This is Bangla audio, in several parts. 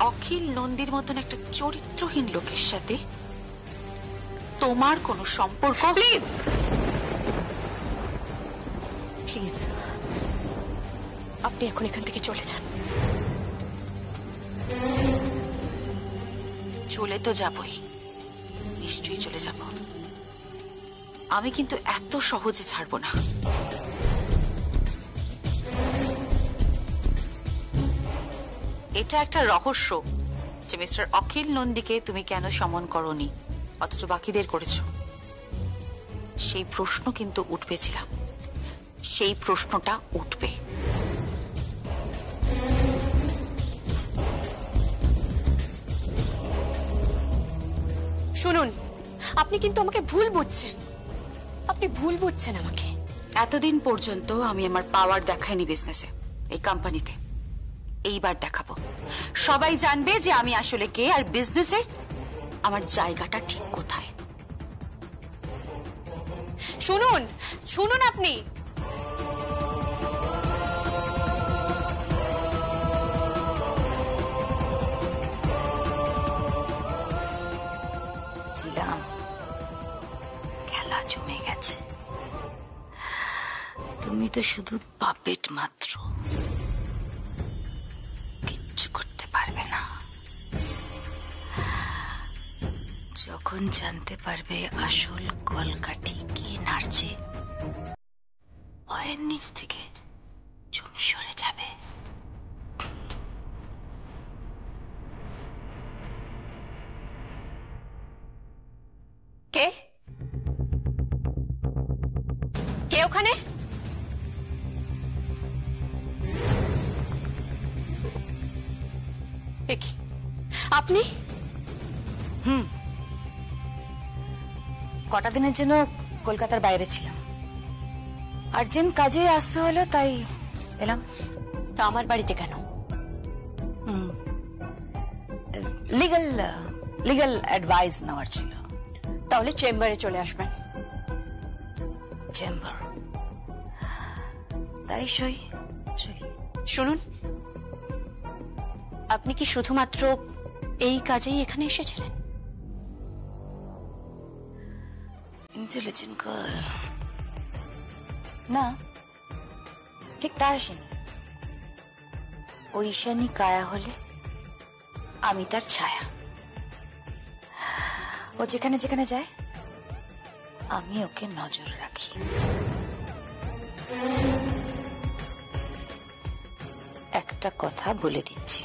অখিল নন্দীর মতন একটা চরিত্রহীন লোকের সাথে তোমার কোনো সম্পর্ক? প্লিজ প্লিজ আপনি এখন এখান থেকে চলে যান। চলে তো যাবই, নিশ্চয়ই চলে যাব। আমি কিন্তু এত সহজে ছাড়বো না। এটা একটা রহস্য যে মিস্টার অখিল নন্দীকে তুমি কেন সমন করনি অথচ বাকিদের করেছো। সেই প্রশ্ন কিন্তু উঠবেছিলাম, সেই প্রশ্নটা উঠবে। শুনুন, আপনি কিন্তু আমাকে ভুল বুঝছেন। আপনি ভুল বুঝছেন আমাকে। এতদিন পর্যন্ত আমি আমার পাওয়ার দেখাইনি বিজনেসে, এই কোম্পানিতে। এইবার দেখাবো। সবাই জানবে যে আমি আসলে কে আর বিজনেসে আমার জায়গাটা ঠিক কোথায়। শুনুন শুনুন, আপনি খেলা জমে গেছে। তুমি তো শুধু পাপেট মাত্র, কিচ্ছু করতে পারবে না। যখন জানতে পারবে আসল কলকাঠি কে নাড়ছে, পায়ের নিচ থেকে জমি সরে যাবে। কে কে ওখানে? আপনি? কটা দিনের জন্য কলকাতার বাইরে ছিলাম, আর্জেন্ট কাজে আসতে হলো, তাই এলাম। তা আমার বাড়িতে কেন? লিগ্যাল অ্যাডভাইস নেওয়ার ছিল। তাহলে চেম্বারে চলে আসবেন। চেম্বার? তাই সই। শুনুন, আপনি কি শুধুমাত্র এই কাজেই এখানে এসেছিলেন? ইন্টেলিজেন্ট গার্ল না, ঠিক তা আসেনি। ওই ঈশানী কায়া হলে আমি তার ছায়া। ও যেখানে যেখানে যায় আমি ওকে নজর রাখি। একটা কথা বলে দিচ্ছি,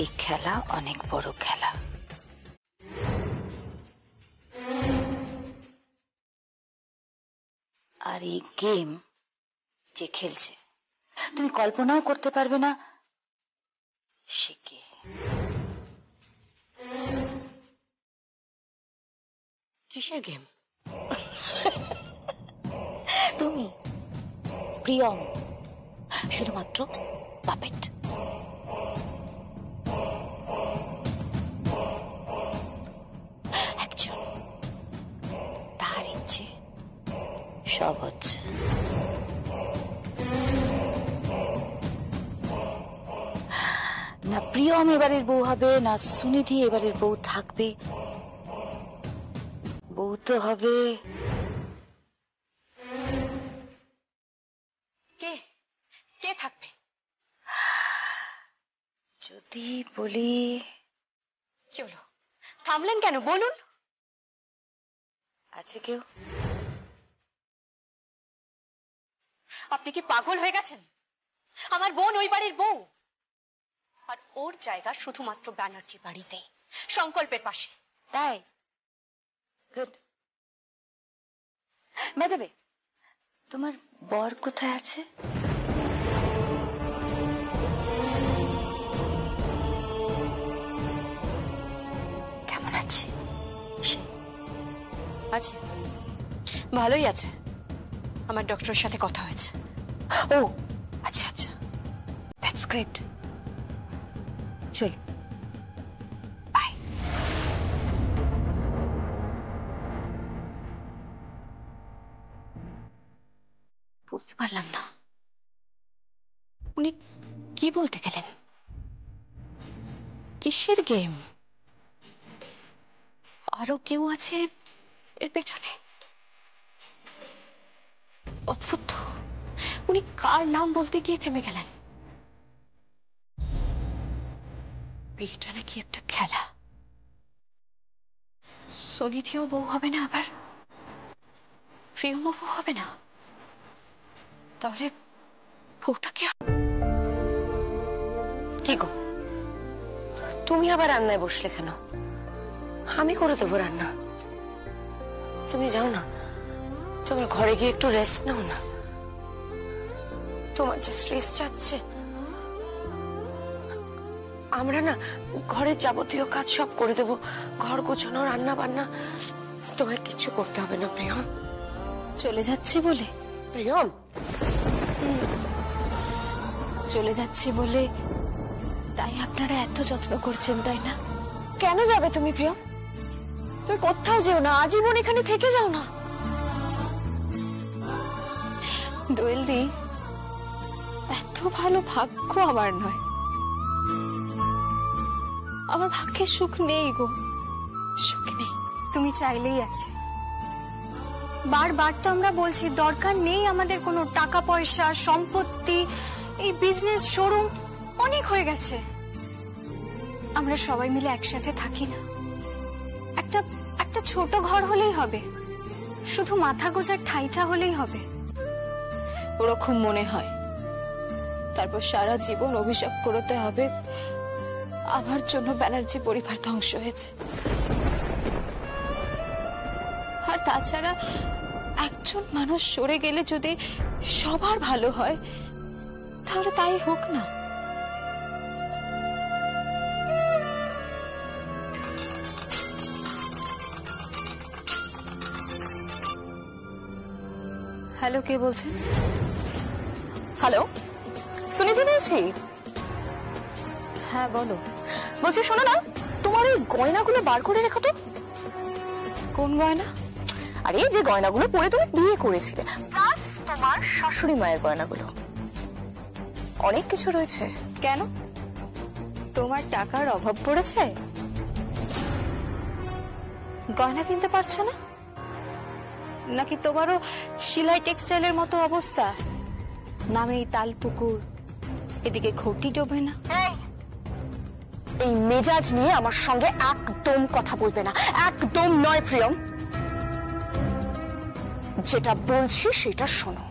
এই খেলা অনেক বড় খেলা। আর এই গেম যে খেলছে তুমি কল্পনাও করতে পারবে না সে কে। কিসের গেম? তুমি প্রিয়ম, শুধুমাত্র পাপেট। একজন, তার ইচ্ছে সব হচ্ছে। না প্রিয়ম এবারের বউ হবে, না সুনিধি এবারের বউ থাকবে। বউ তো হবে কে কে থাকবে? যদি বলি। কি হলো, থামলেন কেন? বলুন। আছে কেউ? আপনি কি পাগল হয়ে গেছেন? আমার বোন ওই বাড়ির বউ, আর ওর জায়গা শুধুমাত্র ব্যানার্জি বাড়িতেই, সংকল্পের পাশে। তাই? গুড। দেবে, তোমার বর কোথায় আছে? কেমন আছে সে? আছে, ভালোই আছে। আমার ডক্টরের সাথে কথা হয়েছে। ও আচ্ছা আচ্ছা, দ্যাটস গ্রেট। চল বাই। বুঝতে পারলাম না উনি কি বলতে গেলেন? কিসের গেম? আরো কেউ আছে এর পেছনে? অদ্ভুত তো। উনি কার নাম বলতে গিয়ে থেমে গেলেন? বিয়েটা নাকি একটা খেলা। সলিথিও বউ হবে না, আবার প্রিয়মও বউ হবে না। তাহলে বউটা কে? কি গো, তুমি আবার রান্নায় বসলে কেন? আমি করে দেবো রান্না। তুমি যাও না, তোমার ঘরে গিয়ে একটু রেস্ট নাও না। তোমার যে স্ট্রেস যাচ্ছে। আমরা না ঘরের যাবতীয় কাজ সব করে দেবো, ঘর গোছানো, রান্না বান্না। তোমার কিছু করতে হবে না প্রিয়ম। চলে যাচ্ছি বলে? প্রিয়ম, চলে যাচ্ছি বলে তাই আপনারা এত যত্ন করছেন, তাই না? কেন যাবে তুমি প্রিয়ম? তুমি কোথাও যেও না, আজীবন এখানে থেকে যাও না। দোয়েলদি, এত ভালো ভাগ্য আমার নয়। আমার ভাগ্যে সুখ নেই গো, সুখ নেই। তুমি চাইলেই আছে। বারবার তো আমরা বলছি দরকার নেই আমাদের কোনো টাকা পয়সা, সম্পত্তি, এই বিজনেস, শোরুম অনেক হয়ে গেছে। আমরা সবাই মিলে একসাথে থাকি না? একটা একটা ছোট ঘর হলেই হবে, শুধু মাথা গোজার ঠাইটা হলেই হবে। ওরকম মনে হয়, তারপর সারা জীবন অভিশাপ করতে হবে আমার জন্য ব্যানার্জি পরিবার ধ্বংস হয়েছে। আর তাছাড়া একজন মানুষ সরে গেলে যদি সবার ভালো হয়, তাহলে তাই হোক না। হ্যালো, কে বলছেন? হ্যালো, সুনিধি বলছি। হ্যাঁ বলো। বলছি শোনো না, তোমার ওই গয়নাগুলো বার করে রেখো তো। কোন গয়না? আরে যে গয়নাগুলো পরে তুমি বিয়ে করেছিলে, প্লাস তোমার শাশুড়ি মায়ের গয়নাগুলো, অনেক কিছু রয়েছে। কেন, তোমার টাকার অভাব পড়েছে? গয়না কিনতে পারছো না নাকি? তোমারও সিলাই টেক্সটাইলের মতো অবস্থা, নামেই তালপুকুর, এদিকে ঘটি ডোবে না। এই মেজাজ নিয়ে আমার সঙ্গে একদম কথা বলবে না, একদম নয় প্রিয়ম। যেটা বলছি সেটা শোনো।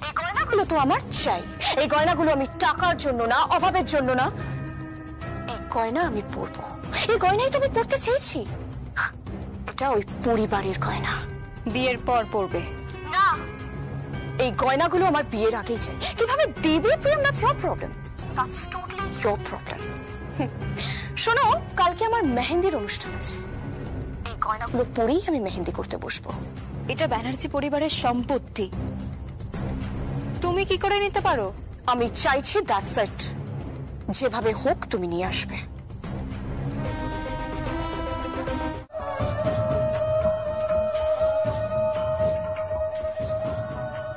এই গয়নাগুলো তো আমার চাই। এই গয়নাগুলো আমি টাকার জন্য না, অভাবের জন্য না। এই গয়না আমি পরবো, এই গয়নাই তো আমি পরতে চেয়েছি। এটা ওই পরিবারের গয়না। বিয়ের পর পড়বে না, এই গয়নাগুলো আমার বিয়ের আগেই চাই। কিভাবে দেবে Priyam, that's your problem, that's totally your problem. শোনো, কালকে আমার মেহেন্দির অনুষ্ঠান আছে। এই গয়নাগুলো পরেই আমি মেহেন্দি করতে বসবো। এটা ব্যানার্জি পরিবারের সম্পত্তি, তুমি কি করে নিতে পারো? আমি চাইছি দ্যাটস ইট। যেভাবে হোক তুমি নিয়ে আসবে।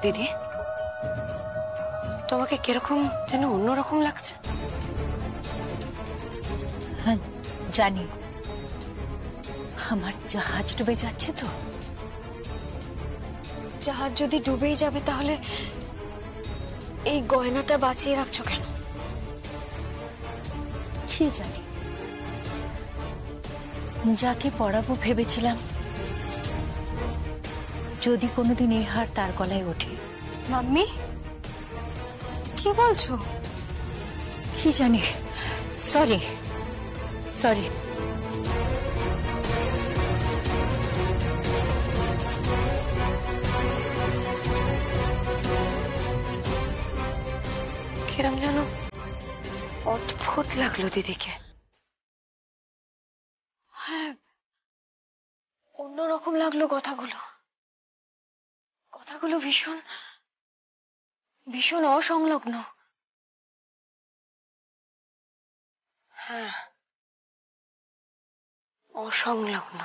দিদি, তোমাকে কিরকম যেন অন্যরকম লাগছে। হ্যাঁ জানি, আমার জাহাজ ডুবে যাচ্ছে তো। জাহাজ যদি ডুবেই যাবে তাহলে এই গয়নাটা বাঁচিয়ে রাখছো কেন? কি জানি, যাকে পড়াবো ভেবেছিলাম, যদি কোনোদিন এই হার তার গলায় ওঠে। মাম্মি, কি বলছো? কি জানি, সরি সরি। কিরম যেন অদ্ভুত লাগলো দিদিকে। হ্যাঁ, অন্যরকম লাগলো কথাগুলো। কথাগুলো ভীষণ ভীষণ অসংলগ্ন। হ্যাঁ, অসংলগ্ন।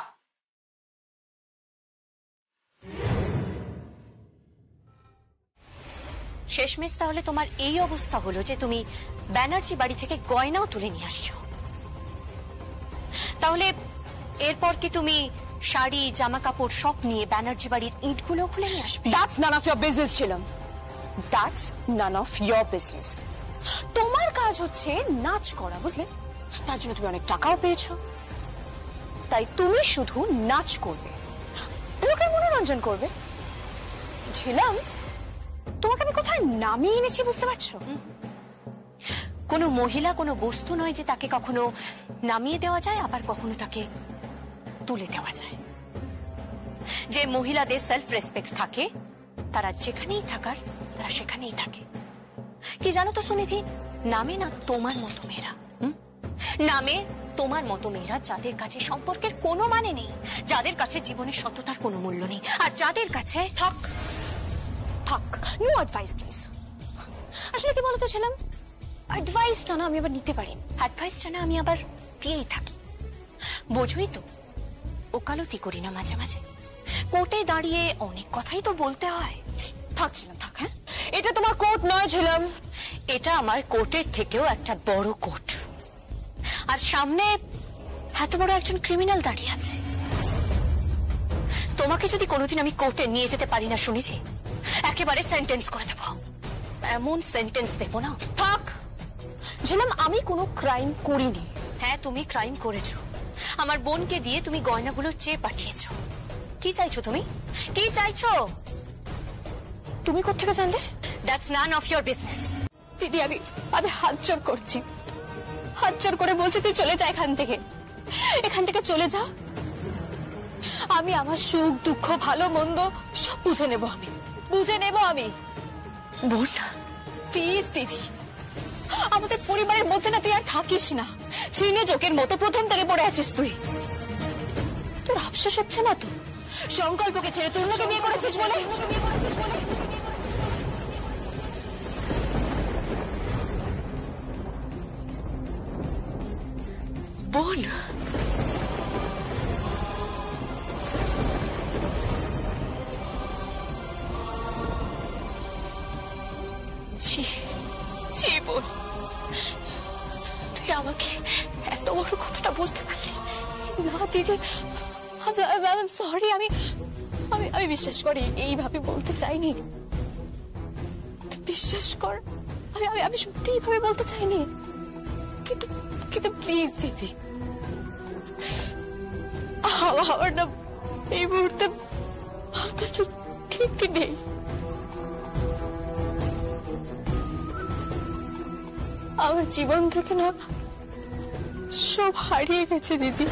শেষমেশ তাহলে তোমার এই অবস্থা হলো যে তুমি ব্যানার্জি বাড়ি থেকে গয়নাও তুলে নিয়ে আসছো। তাহলে এরপর কি তুমি শাড়ি জামা কাপড় সব নিয়ে ব্যানার্জি বাড়ির ইঁটগুলো খুলে নিয়ে আসবে? That's none of your business ছিলাম। That's none of your business. তোমার কাজ হচ্ছে নাচ করা, বুঝলে? তার জন্য তুমি অনেক টাকাও পেয়েছো, তাই তুমি শুধু নাচ করবে, লোকের মনোরঞ্জন করবে। ছিলাম, তোমাকে আমি কোথায় নামিয়ে এনেছি বুঝতে পারছো? কোনো মহিলা কোনো বস্তু নয় যে তাকে কখনো নামিয়ে দেওয়া যায়, আবার কখনো তাকে তুলে দেওয়া যায়। যে মহিলাদের সেলফ রেসপেক্ট থাকে তারা যেখানেই থাকার তারা সেখানেই থাকে। কি জানো তো সুনিধি, নামে না তোমার মতো মেয়েরা, নামে তোমার মতো মেয়েরা যাদের কাছে সম্পর্কের কোনো মানে নেই, যাদের কাছে জীবনের সততার কোনো মূল্য নেই, আর যাদের কাছে থাক থাক, নো অ্যাডভাইস প্লিজ। আসলে কি বলতো ছিলাম, অ্যাডভাইসটা না আমি আবার নিতে পারি। অ্যাডভাইসটা না আমি আবার দিয়েই থাকি, বোঝোই তো। ওকালতি করি না মাঝে মাঝে, কোর্টে দাঁড়িয়ে অনেক কথাই তো বলতে হয়। থাকছিলাম, থাক। হ্যাঁ, এটা তোমার কোর্ট নয় ছিলাম, এটা আমার কোর্টের থেকেও একটা বড় কোর্ট, আর সামনে এত বড় একজন ক্রিমিনাল দাঁড়িয়ে আছে। তোমাকে যদি কোনোদিন আমি কোর্টে নিয়ে যেতে পারি না সুনিধি, একেবারে সেন্টেন্স করে দেব, এমন সেন্টেন্স দেব না। থাক ছিলাম, আমি কোনো ক্রাইম করিনি। হ্যাঁ, তুমি ক্রাইম করেছো। আমার বোনকে দিয়ে তুমি গয়নাগুলো চেয়ে পাঠিয়েছো। কি চাইছো তুমি, কি চাইছো? তুমি কোত্থেকে জানলে? That's none of your business. দিদি, আমি হাত জোর করছি, হাত জোর করে বলছি তুই চলে যা এখান থেকে, এখান থেকে চলে যা। আমি আমার সুখ দুঃখ ভালো মন্দ সব বুঝে নেব, আমি বুঝে নেব। আমি বোন, প্লিজ দিদি, আমাদের পরিবারের মধ্যে না তুই আর থাকিস না। চিনে জোকের মতো প্রথম থেকে পড়ে আছিস তুই। তোর আফসোস হচ্ছে না তো সংকল্পকে ছেড়ে তরুণকে বিয়ে করেছিস বলে? বোন, ছি ছি বোন, তুই আমাকে এত বড় কথাটা বলতে পারলি না? দিদি, সরি, আমি বিশ্বাস করি এইভাবে বলতে চাইনি, বিশ্বাস কর। আমি সত্যি এইভাবে বলতে চাইনি, কিন্তু প্লিজ দিদি, আমার না এই মুহূর্তে মাথাটা ঠিক নেই। আমার জীবন থেকে না সব হারিয়ে গেছে দিদি,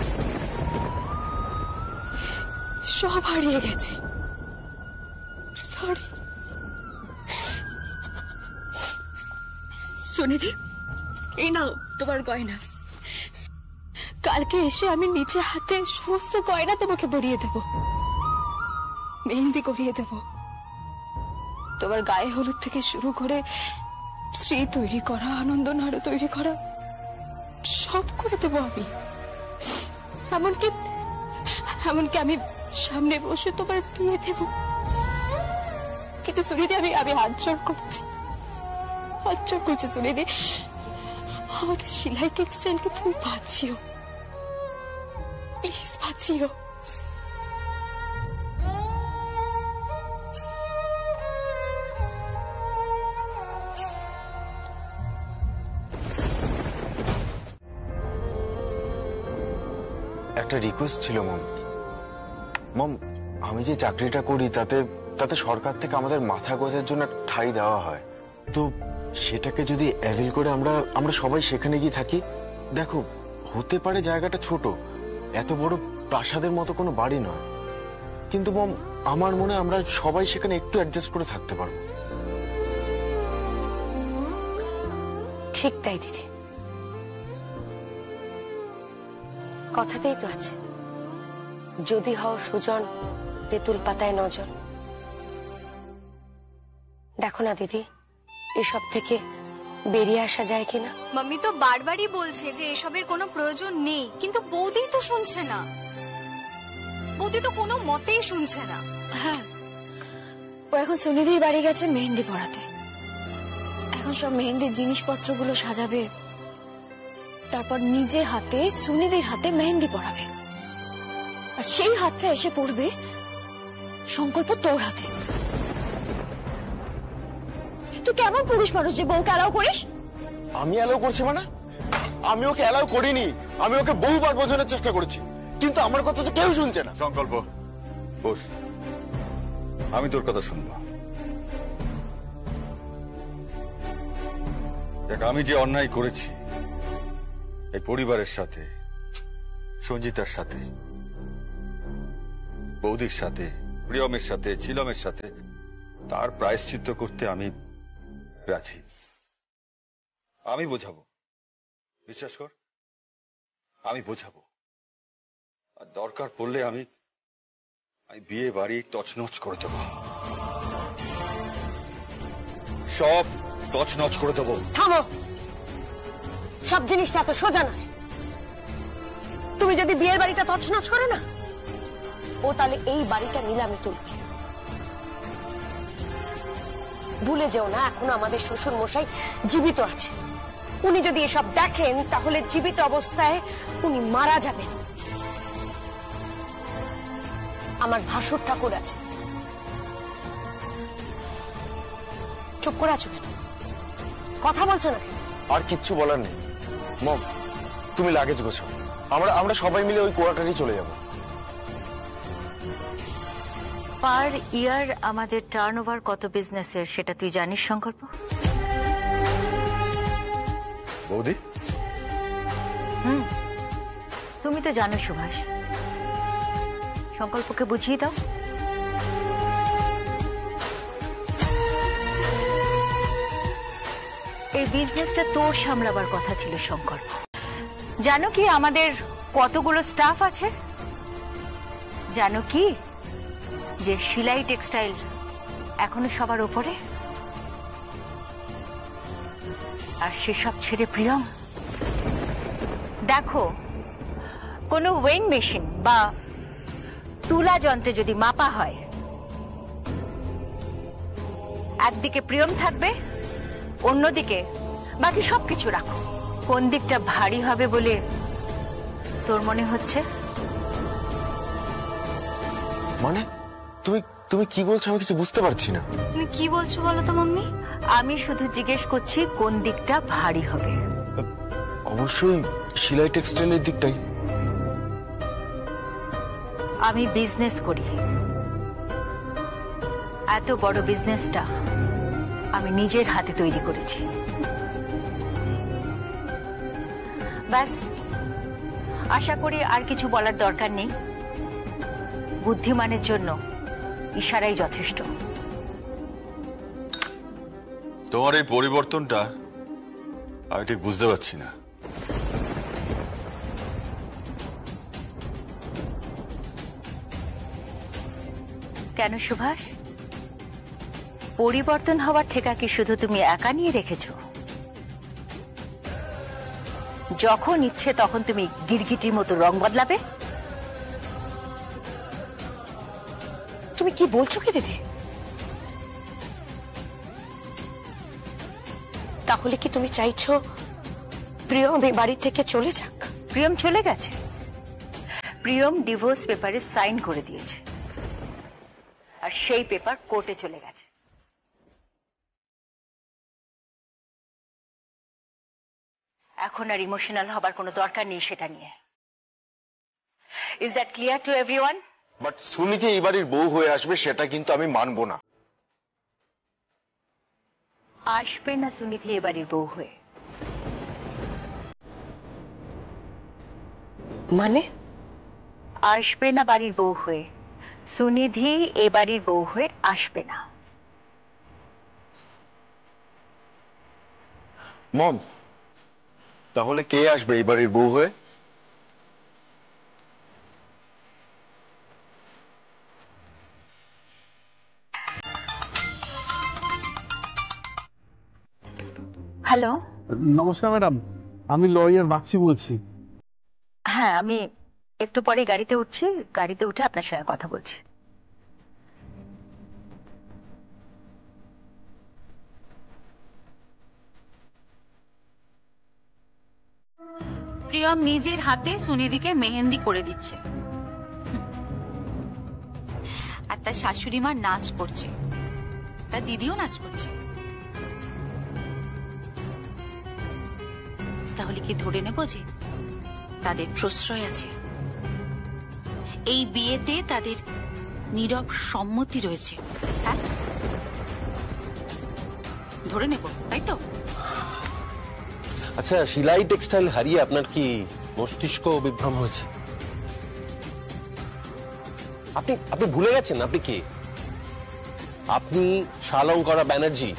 সব হারিয়ে গেছে। সরি সুনিধি, এই নাও তোমার গয়না। কালকে এসে আমি নিচে হাতে সমস্ত গয়না তোমাকে পরিয়ে দেব, মেহেন্দি করিয়ে দেব, তোমার গায়ে হলুদ থেকে শুরু করে শ্রী তৈরি করা, আনন্দ নাড়ু তৈরি করা, সব করে দেবো আমি। এমনকি আমি সামনে বসে তোমার বিয়ে দেব। কিন্তু সুনিধি, আমি হাত জোর করছি, হাত জোর করছি সুনিধি, আমাদের সেলাই টেক্সটাইলকে তুমি বাঁচিও, প্লিজ বাঁচিও। একটা রিকোয়েস্ট ছিল মম। মম, আমি যে চাকরিটা করি তাতে সরকার থেকে আমাদের মাথা গোঁজার জন্য ঠাঁই দেওয়া হয়, তো সেটাকে যদি অ্যাভেল করে আমরা সবাই সেখানে গিয়ে থাকি। দেখো, হতে পারে জায়গাটা ছোট, এত বড় প্রাসাদের মতো কোনো বাড়ি নয়, কিন্তু মম আমার মনে হয় আমরা সবাই সেখানে একটু অ্যাডজাস্ট করে থাকতে পারবো। ঠিক তাই দিদি, কথাতেই তো আছে, যদি হও সুজন তেঁতুল পাতায় নজন। দেখো না দিদি, এসব থেকে বেরিয়ে আসা যায় কিনা। মাম্মি তো বারবারই বলছে যে এসবের কোনো প্রয়োজন নেই, কিন্তু বৌদি তো শুনছে না, বৌদি তো কোনো মতেই শুনছে না। হ্যাঁ, ও এখন সুনিধির বাড়ি গেছে মেহেন্দি পড়াতে। এখন সব মেহেন্দির জিনিসপত্রগুলো সাজাবে, তারপর নিজে হাতে সুনিধির হাতে মেহেন্দি পরাবে, আর সেই হাতটা এসে পড়বে সংকল্প তোর হাতে। তুই কেমন পুরুষ মানুষ যে বউকে অ্যালাউ করিস? আমি অ্যালাউ করছি মানে? আমি ওকে অ্যালাউ করিনি, আমি ওকে বহুবার বোঝানোর চেষ্টা করেছি, কিন্তু আমার কথা তো কেউ শুনছে না। সংকল্প, বস, আমি তোর কথা শুনবো। দেখ, আমি যে অন্যায় করেছি এই পরিবারের সাথে, সঞ্জিতার সাথে, বৌদির সাথে, প্রিয়মের সাথে, ছিলমের সাথে, তার প্রায়শ্চিত্ত করতে আমি রাজি। আমি বোঝাবো, বিশ্বাস কর, আমি বোঝাবো। আর দরকার পড়লে আমি বিয়ে বাড়ি তছনছ করে দেবো, সব তছনছ করে দেবো। থামো, সব জিনিসটা এত সোজা নয়। তুমি যদি বিয়ের বাড়িটা তছনছ করো না, ও তাহলে এই বাড়িটা নিলামে তুলবে। ভুলে যেও না, এখনো আমাদের শ্বশুর মশাই জীবিত আছে। উনি যদি এসব দেখেন তাহলে জীবিত অবস্থায় উনি মারা যাবেন। আমার ভাসুর ঠাকুর আছে। চুপ করে আছো কেন? কথা বলছো না কেন? আর কিচ্ছু বলার নেই মম, তুমি লাগেজ গোছাও, আমরা সবাই মিলে ওই কোয়ার্টারই চলে যাব। পার ইয়ার আমাদের টার্নওভার কত বিজনেসের সেটা তুই জানিস সংকল্প? বৌদি, তুমি তো জানো সুভাষ, সংকল্পকে বুঝিয়ে দাও। এই বিজনেসটা তোর সামলাবার কথা ছিল সংকল্প। জানো কি আমাদের কতগুলো স্টাফ আছে? জানো কি যে শিলাই টেক্সটাইল এখনো সবার উপরে? আর সেসব ছেড়ে প্রিয়ম, দেখো কোনো ওয়েইং মেশিন বা তুলা যন্ত্রে যদি মাপা হয়, একদিকে প্রিয়ম থাকবে, অন্যদিকে বাকি সবকিছু রাখো। কোন দিকটা ভারী হবে বলে তোর মনে হচ্ছে? মানে তুমি কি বলছো? আমি কিছু বুঝতে পারছি না। তুমি কি বলছো বলো তো মাম্মি? আমি শুধু জিজ্ঞেস করছি কোন দিকটা ভারী হবে। অবশ্যই শিলাই টেক্সটাইলের দিকটাই। আমি বিজনেস করি, এত বড় বিজনেসটা আমি নিজের হাতে তৈরি করেছি। ব্যাস, আশা করি আর কিছু বলার দরকার নেই। বুদ্ধিমানের জন্য ইশারাই যথেষ্ট। তোমার এই পরিবর্তনটা আমি ঠিক বুঝতে পারছি না। কেন সুভাষ, পরিবর্তন হওয়ার ঠেকা কি শুধু তুমি একা নিয়ে রেখেছো? যখন ইচ্ছে তখন তুমি গিরগিটির মতো রং বদলাবে? তুমি কি বলছো কি দিদি? তাহলে কি তুমি চাইছো প্রিয়ম এই বাড়ি থেকে চলে যাক? প্রিয়ম চলে গেছে। প্রিয়ম ডিভোর্স পেপারে সাইন করে দিয়েছে, আর সেই পেপার কোর্টে চলে গেছে। এখন আর ইমোশনাল হবার কোনো দরকার নেই সেটা নিয়ে। Is that clear to everyone? But Sunidhi এই বাড়ির বউ হয়ে আসবে সেটা কিন্তু আমি মানবো না। আসবে না সুনিধি এ বাড়ির বউ হয়ে। মানে? আসবে না বাড়ির বউ হয়ে। সুনিধি এ বাড়ির বউ হয়ে আসবে না। মম, তাহলে কে আসবে এই বাড়ির বউ হয়ে? হ্যালো। নমস্কার ম্যাডাম, আমি লয়ার বাক্সি বলছি। হ্যাঁ, আমি একটু পরে গাড়িতে উঠছি, গাড়িতে উঠে আপনার সঙ্গে কথা বলছি। প্রিয়ম নিজের হাতে সুনিধিকে মেহেন্দি করে দিচ্ছে, আর তার শাশুড়ি মা নাচ করছে, তার দিদিও নাচ করছে। তাহলে কি ধরে নেব যে তাদের প্রশ্রয় আছে? এই বিয়েতে তাদের নীরব সম্মতি রয়েছে। হ্যাঁ, ধরে নেব, তাই তো? আচ্ছা, শিলাই টেক্সটাইল হারিয়ে আপনার কি মস্তিষ্ক বিভ্রম হয়েছে? আপনি আপনি ভুলে গেছেন আপনি কে? আপনি শালঙ্করা ব্যানার্জি।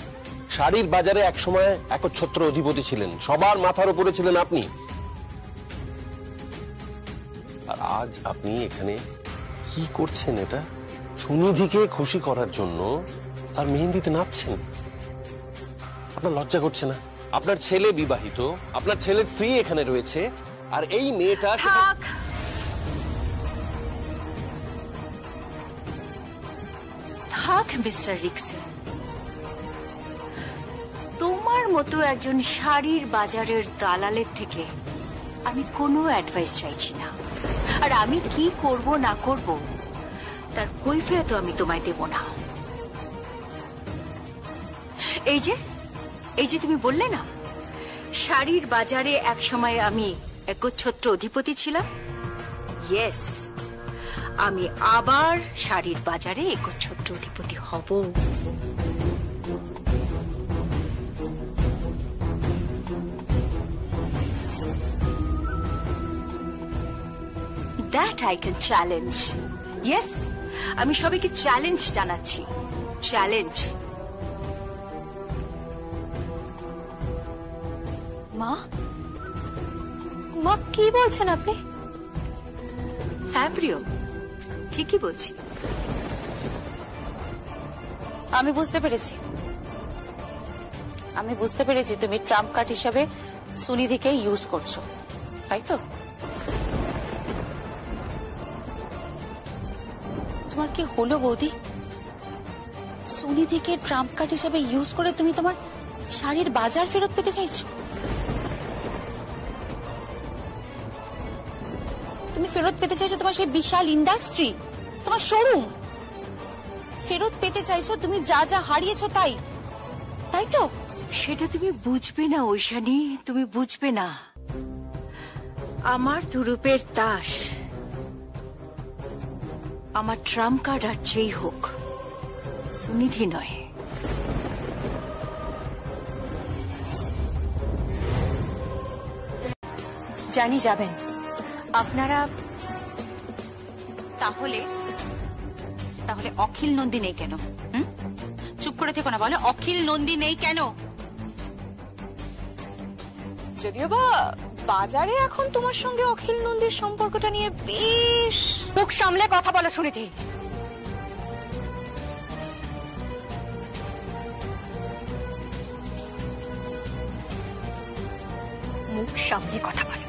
শাড়ির বাজারে একসময় একচ্ছত্র অধিপতি ছিলেন, সবার মাথার উপরে ছিলেন আপনি। আর আজ আপনি এখানে কি করছেন? এটা সুনিধিকে খুশি করার জন্য তার মেহেন্দিতে নাচছেন। আপনার লজ্জা করছে না? আপনার ছেলে বিবাহিত, আপনার ছেলের স্ত্রী এখানে রয়েছে, আর এই মেয়েটা থাক, থাক মিস্টার রিক্সি। তোমার মতো একজন শাড়ির বাজারের দালালের থেকে আমি কোনো অ্যাডভাইস চাইছি না। আর আমি কি করব না করব তার কৈফিয়ত আমি তোমায় দেব না। এই যে তুমি বললে না শাড়ির বাজারে এক সময় আমি একচ্ছত্র অধিপতি ছিলাম, ইয়েস, আমি আবার শাড়ির বাজারে একচ্ছত্র অধিপতি হব। That I can challenge. Yes, আমি সবাইকে চ্যালেঞ্জ জানাচ্ছি, চ্যালেঞ্জ। মা, মা কি বলছেন আপনি? হ্যাঁ প্রিয়, ঠিকই বলছি। আমি বুঝতে পেরেছি তুমি ট্রাম্প কার্ড হিসাবে সুনিধিকে ইউজ করছো, তাই তো? তোমার কি হলো বৌদি? সুনিধিকে ট্রাম্প কার্ড হিসাবে ইউজ করে তুমি তোমার শাড়ির বাজার ফেরত পেতে চাইছো? তুমি ফেরত পেতে চাইছো তোমার সেই বিশাল ইন্ডাস্ট্রি, তোমার শোরুম ফেরত পেতে চাইছো, তুমি যা যা হারিয়েছো তাই, তাই তো? সেটা তুমি বুঝবে না ঐশানী, তুমি বুঝবে না। আমার দুরূপের তাস, আমার ট্রাম্প কার্ড আর যেই হোক, সুনিধি নয়। জানি যাবেন আপনারা। তাহলে অখিল নন্দী নেই কেন? চুপ করে থেকো না, বলো অখিল নন্দী নেই কেন? যদিও বা বাজারে এখন তোমার সঙ্গে অখিল নন্দীর সম্পর্কটা নিয়ে বেশ মুখ সামলে কথা বলো সুনিধি। মুখ সামলে কথা বলো,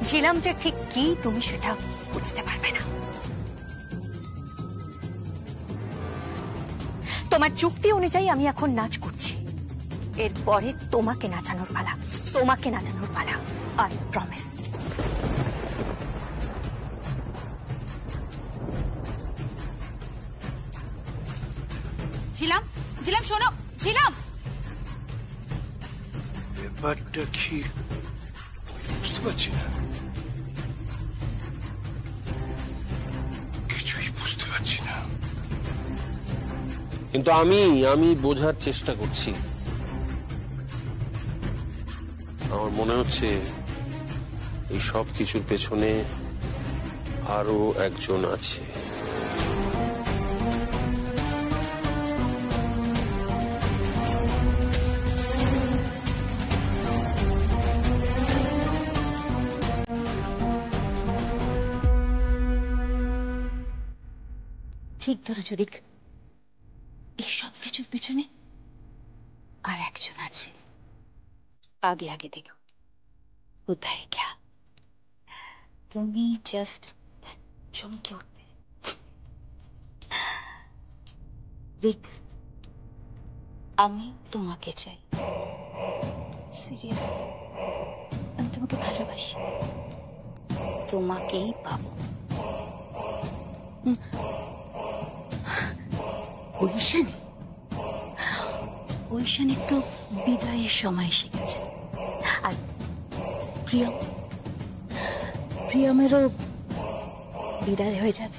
ছিলাম যে ঠিক কি তুমি সেটা বুঝতে পারবে না। তোমার চুক্তি অনুযায়ী আমি এখন নাচ করছি, এরপরে তোমাকে নাচানোর পালা, তোমাকে নাচানোর পালা। I promise. ছিলাম শোনো, ছিলাম। ব্যাপারটা কি বুঝতে পারছি না, কিছুই বুঝতে পারছি না। কিন্তু আমি বোঝার চেষ্টা করছি। আমার মনে হচ্ছে এই সব কিছুর পেছনে আরো একজন আছে। ঠিক ধরেছ রিক, এই সব কিছুর পিছনে আর একজন আছে। আগে আগে দেখো কোথায় গিয়া তুমি জাস্ট চমকে উঠবে। রিক, আমি তোমাকে চাই, সিরিয়াসলি, আমি তোমাকে ভালোবাসি। তোমাকেই পাবো। ঐশানী, ঐশানীর তো বিদায়ের সময় এসে গেছে। আর প্রিয়মেরও বিদায় হয়ে যাবে।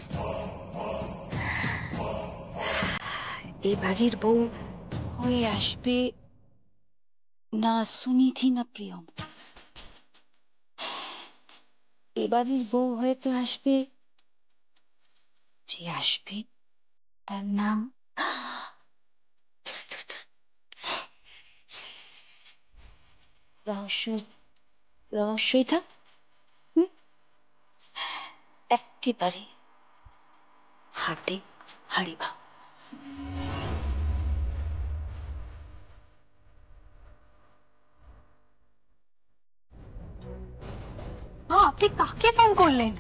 এই বাড়ির বউ হয়ে আসবে না সুনিধি না প্রিয়ম। এ বাড়ির বউ হয়ে তো আসবে, যে আসবে তার নাম রহস্যই থাক। একেবারে হাড়ি ভাব। আপনি কাকে ফোন করলেন?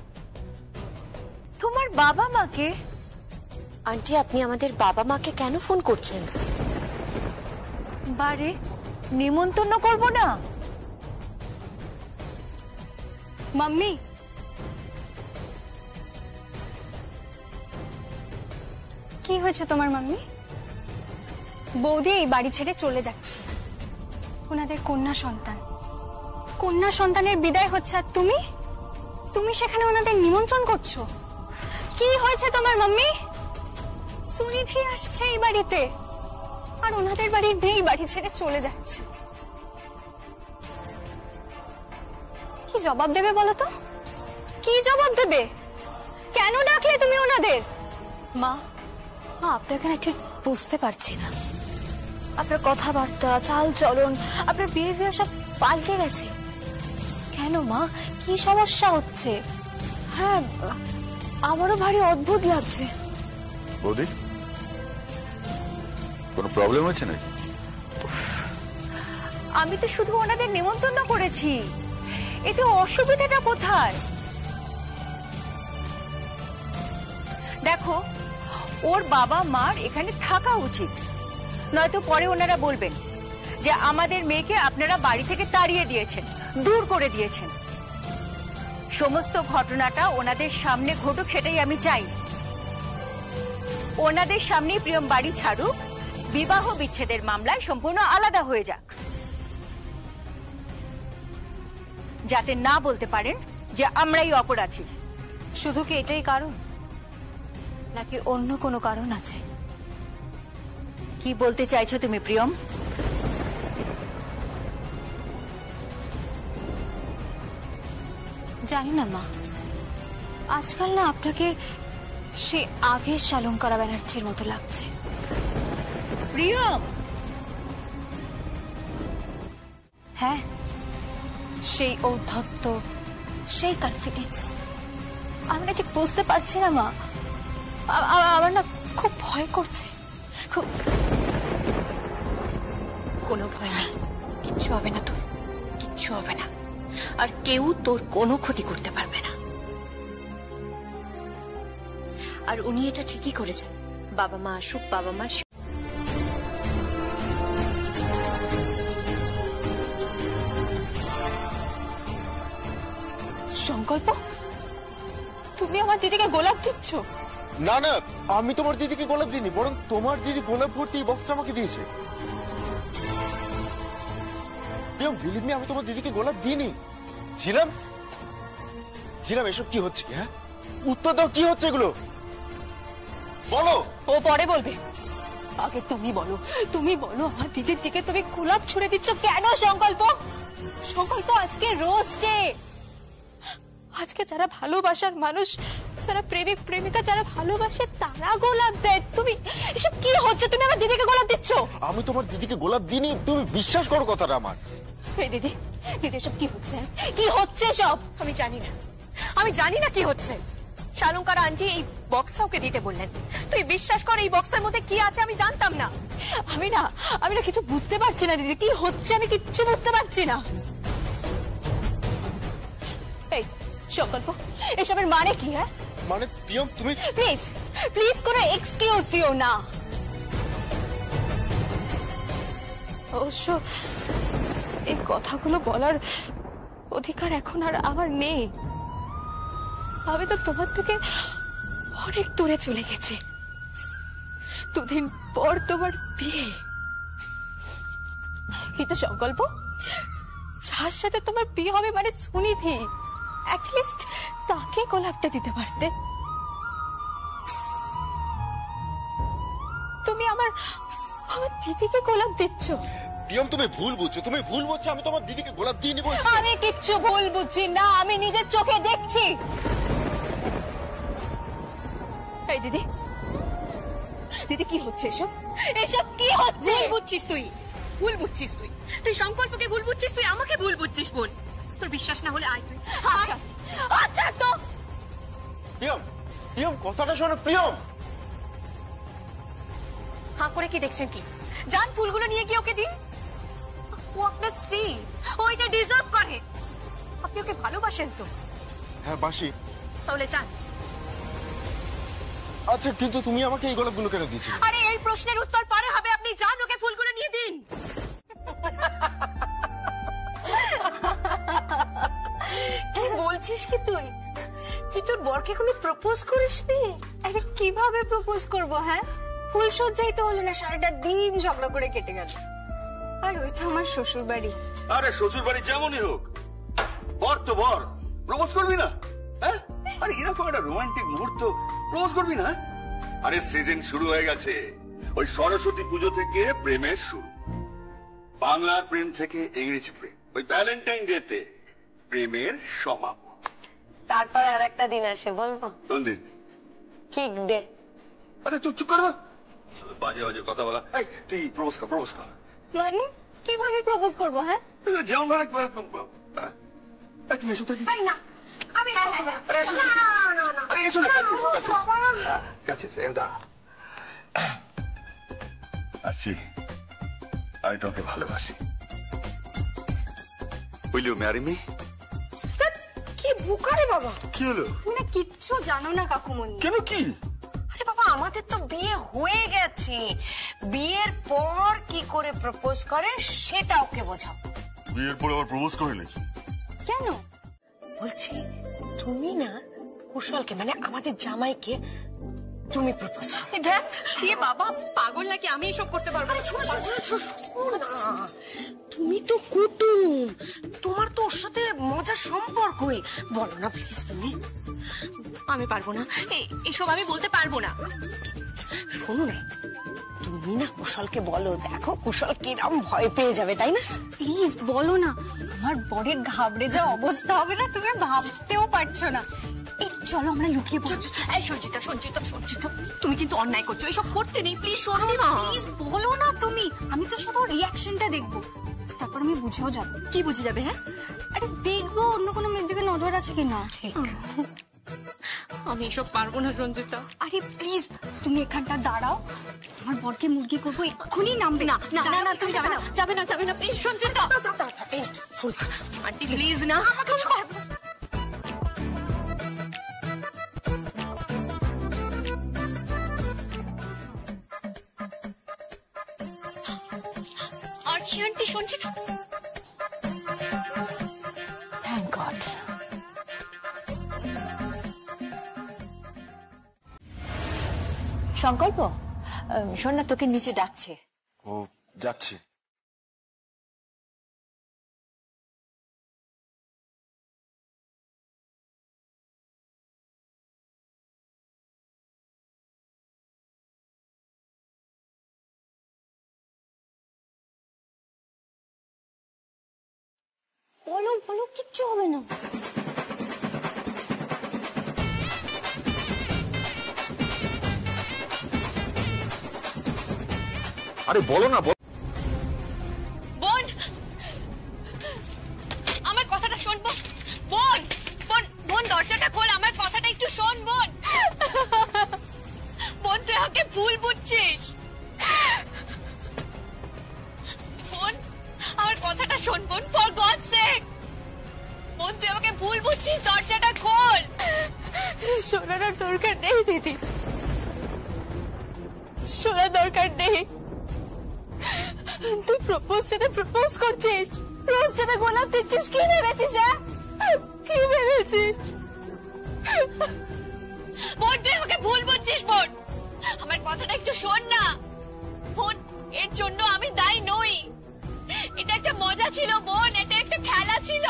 তোমার বাবা মাকে। আন্টি, আপনি আমাদের বাবা মাকে কেন ফোন করছেন? বারে নিমন্ত্রণ করব না? মাম্মি, কি হয়েছে তোমার মাম্মি? বৌদি এই বাড়ি ছেড়ে চলে যাচ্ছে। ওনাদের কন্যা সন্তানের বিদায় হচ্ছে, আর তুমি সেখানে ওনাদের নিমন্ত্রণ করছো। কি হয়েছে তোমার মাম্মি? সুনিধি আসছে এই বাড়িতে, আর ওনাদের বাড়ির মেয়ে বাড়ি ছেড়ে চলে যাচ্ছে। কি জবাব দেবে বলো তো? কি জবাব দেবে? কেন ডাকলে তুমি ওনাদের? মা, আপনাকে না ঠিক বুঝতে পারছি না। আপনার কথাবার্তা, চাল চলন, আপনার বিহেভিয়ার সব পাল্টে গেছে কেন মা? কি সমস্যা হচ্ছে? হ্যাঁ, আমারও ভারী অদ্ভুত লাগছে। বৌদি, কোনো প্রবলেম হচ্ছে নাকি? আমি তো শুধু ওনাদের নিমন্ত্রণ করেছি, এতে অসুবিধাটা কোথায়? দেখো, ওর বাবা মার এখানে থাকা উচিত, নয়তো পরে ওনারা বলবেন যে আমাদের মেয়েকে আপনারা বাড়ি থেকে তাড়িয়ে দিয়েছেন, দূর করে দিয়েছেন। সমস্ত ঘটনাটা ওনাদের সামনে ঘটুক, সেটাই আমি চাই। ওনাদের সামনে প্রিয়ম বাড়ি ছাড়ুক, বিবাহ বিচ্ছেদের মামলায় সম্পূর্ণ আলাদা হয়ে যাক, যাতে না বলতে পারেন যে আমরাই অপরাধী। শুধু কি এটাই কারণ, নাকি অন্য কোনো কারণ আছে? কি বলতে চাইছো তুমি প্রিয়ম? জানি না মা, আজকাল না আপনাকে সে আগের শালঙ্কারা ব্যানার্জির মতো লাগছে। প্রিয়ম, হ্যাঁ, সেই ঔদ্ধত্য, সেই কনফিডেন্স। আমি না ঠিক বুঝতে পারছি না মা, আমার না খুব ভয় করছে। খুব। কোনো ভয় নেই, কিচ্ছু হবে না তোর, কিচ্ছু হবে না। আর কেউ তোর কোনো ক্ষতি করতে পারবে না। আর উনি এটা ঠিকই করেছেন, বাবা মা আসুক, বাবা মার সংকল্প। তুমি আমার দিদিকে গোলাপ দিচ্ছ? না না, আমি তোমার দিদিকে গোলাপ দিইনি, বরং তোমার দিদি গোলাপ ভর্তি এই বক্সটা আমাকে দিয়েছে। প্রিয়ম, বিলিভ মি, আমি তোমার দিদিকে গোলাপ দিইনি। ঝিলাম, এসব কি হচ্ছে? হ্যাঁ, উত্তর দাও, কি হচ্ছে এগুলো? বলো। ও পরে বলবে, আগে তুমি বলো। তুমি বলো, আমার দিদির দিকে তুমি গোলাপ ছুড়ে দিচ্ছ কেন? সংকল্প, সংকল্প, আজকে রোজ ডে। আজকে যারা ভালোবাসার মানুষ, যারা প্রেমিক প্রেমিকা যারা ভালোবাসে, তারা গোলাপ দেয়। তুমি এসব কি হচ্ছে? তুমি আমার দিদিকে গোলাপ দিচ্ছ? আমি তোমার দিদিকে গোলাপ দিইনি, তুমি বিশ্বাস করো কথাটা আমার। এই দিদি, দিদি সব কি হচ্ছে? কি হচ্ছে সব? আমি জানি না কি হচ্ছে। শালঙ্কার আন্টি এই বক্সটা ওকে দিতে বললেন। তুই বিশ্বাস কর, এই বক্সের মধ্যে কি আছে আমি জানতাম না। আমি না কিছু বুঝতে পারছি না দিদি, কি হচ্ছে আমি কিচ্ছু বুঝতে পারছি না। এই সংকল্প, এসবের মানে কি? হ্যাঁ, মানে প্রিয়ম, তুমি প্লিজ কোনো এক্সকিউজ দিও না। অবশ্য এই কথাগুলো বলার অধিকার এখন আর আমার নেই। আমি তো তোমার থেকে অনেক দূরে চলে গেছি। দুদিন পর তোমার বিয়ে, কিন্তু সংকল্প যার সাথে তোমার বিয়ে হবে মানে সুনিধি, অ্যাটলিস্ট তাকে গোলাপটা দিতে পারতে। তুমি আমার দিদিকে গোলাপ দিচ্ছ। প্রিয়ম তুমি ভুল বুঝছো, আমি তোমার দিদিকে গোলাপ দিয়ে নিবো। আমি কিচ্ছু ভুল বুঝছি না, আমি নিজের চোখে দেখছি। এই দিদি, দিদি কি হচ্ছে এসব? এসব কি হচ্ছে? ভুল বুঝছিস তুই, তুই সংকল্পকে ভুল বুঝছিস, তুই আমাকে ভুল বুঝছিস। বোন, তোর বিশ্বাস না হলে আয় তুই। আচ্ছা আচ্ছা তো প্রিয়ম কথাটা শোনো। প্রিয়ম, হাঁ করে কি দেখছেন? কি যান, ফুলগুলো নিয়ে গিয়ে ওকে দিন। ও আপনার স্ত্রী, ও এটা ডিজার্ভ করে। আপনি ওকে ভালোবাসেন তো? হ্যাঁ বাসি। তাহলে যান। আচ্ছা, কিন্তু তুমি আমাকে এই গোলাপগুলো কেন দিয়েছিলে? আরে এই প্রশ্নের উত্তর পরে হবে, আপনি যান, ওকে ফুলগুলো নিয়ে দিন। কি বলছিস কি তুই? তুই তোর বরকে এখনো প্রপোজ করিসনি? আরে কিভাবে প্রপোজ করব? হ্যাঁ, ফুল সজ্জাই তো হলো না, সারাটা দিন ঝগড়া করে কেটে গেল। আর ওই তো আমার শ্বশুর বাড়ি। আরে শ্বশুর বাড়ি যেমনই হোক, বর তো বর, প্রপোজ করবি না? হ্যাঁ, আরে এরকম একটা রোমান্টিক মুহূর্ত প্রপোজ করবি না? আরে সিজন শুরু হয়ে গেছে, ওই সরস্বতী পুজো থেকে প্রেমের শুরু। বাংলার প্রেম থেকে ইংরেজি প্রেম, ওই ভ্যালেন্টাইন ডেতে প্রেমের সমাপন। তারপর আর একটা দিন আসে, বলবো? কোন দিন? Kick day. আরে তুই চুপ কর, বাজে বাজে কথা বলা। এই তুই প্রপোজ কর। মানে কিভাবে প্রপোজ করব? হ্যাঁ, যেমন তুমি এসো তো। না আমি এসো কাছে আসছি। আমি তোমাকে ভালোবাসি। Will you marry me? কি বুকারে বাবা! কি হলো? তুমি না কিচ্ছু জানো না কাকুমনি। কেন, কি? আরে বাবা, আমাদের তো বিয়ে হয়ে গেছে। বিয়ের পর কি করে প্রপোজ করে সেটা ওকে বোঝাও। বিয়ের পরে আবার প্রপোজ করে নাকি? কেন? বলছি, তুমি না কুশলকে, মানে আমাদের জামাইকে তুমি প্রপোজ করো। দেখ, এ বাবা পাগল নাকি? আমি এসব করতে পারবো না। তুমি তো কুটুম, তোমার তো ওর সাথে মজার সম্পর্কই। বলো না প্লিজ তুমি। আমি পারবো না, এসব আমি বলতে পারবো না। শোনো না, তুমি না কুশলকে বলো, দেখো কুশল কিরম ভয় পেয়ে যাবে, তাই না? প্লিজ বলো না, আমার বরের ঘাবড়ে যা অবস্থা হবে না, তুমি ভাবতেও পারছো না। এই চলো আমরা লুকিয়ে পড়ছি। এই সঞ্চিতা, তুমি কিন্তু অন্যায় করছো, এসব করতে নেই। প্লিজ শোনো না, প্লিজ বলো না তুমি। আমি তো শুধু রিয়াকশনটা দেখবো, তারপর আমি বুঝেও যাবো। কি বুঝে যাবে? হ্যাঁ, আরে দেখবো অন্য কোনো মেয়ের দিকে নজর আছে কিনা। ঠিক। আমি এসব পারবো না সঞ্চিতা। আরে প্লিজ তুমি এখানটা দাঁড়াও, আমার বরকে মুরগি করবো, এক্ষুনি নামবে। না না না, তুমি যাবে না, প্লিজ সঞ্চিতা। আন্টি প্লিজ না, আমাকে আন্টি সঞ্চিতা। Thank god. সংকল্প, শোন না, তোকে নিচে ডাকছে। ও যাচ্ছি। বলো, কিচ্ছু হবে না। আরে বলো না। বোন, আমার কথাটা শোন বোন। বোন দরজাটা খোল, আমার কথাটা একটু শোন বোন। বোন, তুই আমাকে ভুল বুঝছিস। বোন, আমার কথাটা শোন বোন, ফর গডস সেক। বোন, তুই আমাকে ভুল বুঝছিস, দরজাটা খোল। শোনার দরকার নেই দিদি, শোনার দরকার নেই। তুই প্রপোজ করছিস। রোজ সাথে গোলাপ দিচ্ছিস, কি ভেবেছিস? কি ভেবেছিস? বোন তুই আমাকে ভুল বুঝছিস। বোন আমার কথাটা একটু শোন না। বোন এর জন্য আমি দায়ী নই। এটা একটা মজা ছিল বোন, এটা একটা খেলা ছিল।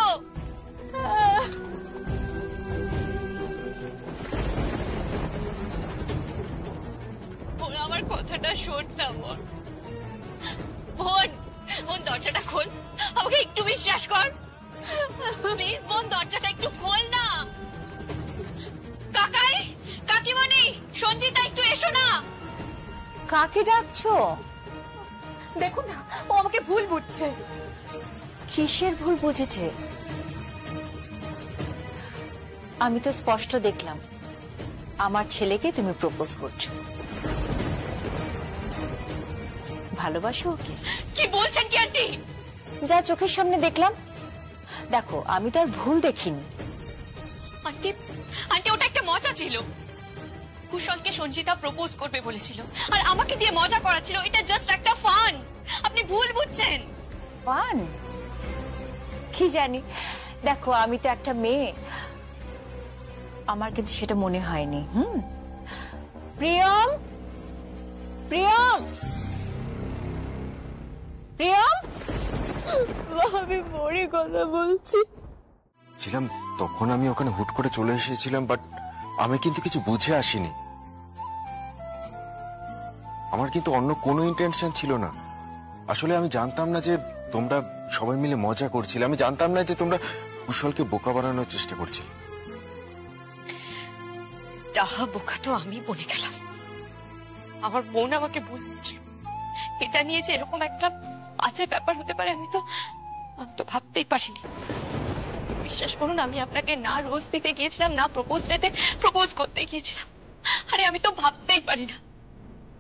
বোন আমার কথাটা শোন না বোন। বোন বোন দরজাটা খোল, আমাকে একটু বিশ্বাস কর প্লিজ। বোন দরজাটা একটু খোল না। কাকাই, কাকিমণি, সঞ্জিতা একটু এসো না। কাকে ডাকছো? দেখুন না, ও আমাকে ভুল বুঝছে। কিসের ভুল বুঝেছে? আমি তো স্পষ্ট দেখলাম আমার ছেলেকে তুমি প্রপোজ করছো। ভালোবাসো ওকে? কি বলছেন কি আন্টি? যা চোখের সামনে দেখলাম। দেখো আমি তো আর ভুল দেখিনি। আন্টি আন্টি ওটা একটা মজা ছিল। কুশলকে সঞ্জিতা প্রপোজ করবে বলেছিল আর আমাকে দিয়ে মজা করাচ্ছিল। এটা জাস্ট একটা ফান। আপনি ভুল বুঝছেন। ফান? কি জানি, দেখো আমি তো একটা মেয়ে, আমার কিন্তু সেটা মনে হয়নি। প্রিয়ম, প্রিয়ম, প্রিয়ম। আমি বড়ি কথা বলছি। ছিলাম তখন আমি ওখানে হুট করে চলে এসেছিলাম, বাট আমি কিন্তু কিছু বুঝে আসিনি। আমার কিন্তু অন্য কোনো ইন্টেনশন ছিল না। আসলে আমি জানতাম না যে তোমরা সবাই মিলে মজা করছিলে। আমি জানতাম না যে তোমরা কুশলকে বোকা বানানোর চেষ্টা করছিলে। তাহা বোকা তো আমি বনে গেলাম। আমার বোন আমাকে বলছিল এটা নিয়ে যে এরকম একটা বাজে ব্যাপার হতে পারে আমি তো ভাবতেই পারিনি। বিশ্বাস করুন আমি আপনাকে না রোজ দিতে গিয়েছিলাম, না প্রপোজ করতে গিয়েছিলাম। আরে আমি তো ভাবতেই পারি না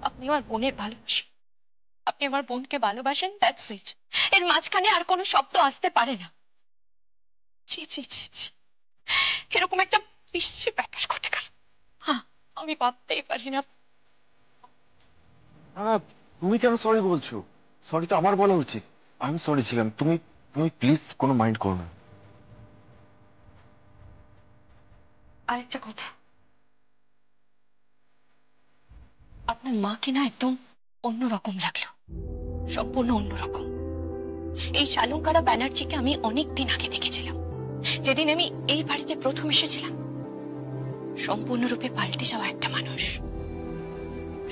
আপনি আমার বোনের ভালোবাসেন। আপনি আমার বোনকে ভালোবাসেন, দ্যাটস ইট। এর মাঝখানে আর কোনো শব্দ আসতে পারে না। ছি ছি ছি ছি, এরকম একটা বিশ্রী ব্যাপার ঘটে গেল। হ্যাঁ আমি ভাবতেই পারি না। তুমি কেন সরি বলছো? সরি তো আমার বলা উচিত। আমি সরি ছিলাম। তুমি তুমি প্লিজ কোনো মাইন্ড করো না। আরেকটা কথা, আপনার মাকে না একদম অন্যরকম লাগলো, সম্পূর্ণ অন্যরকম। এই শালঙ্কারা ব্যানার্জিকে আমি অনেকদিন আগে দেখেছিলাম, যেদিন আমি এই বাড়িতে প্রথম এসেছিলাম। সম্পূর্ণরূপে পাল্টে যাওয়া একটা মানুষ,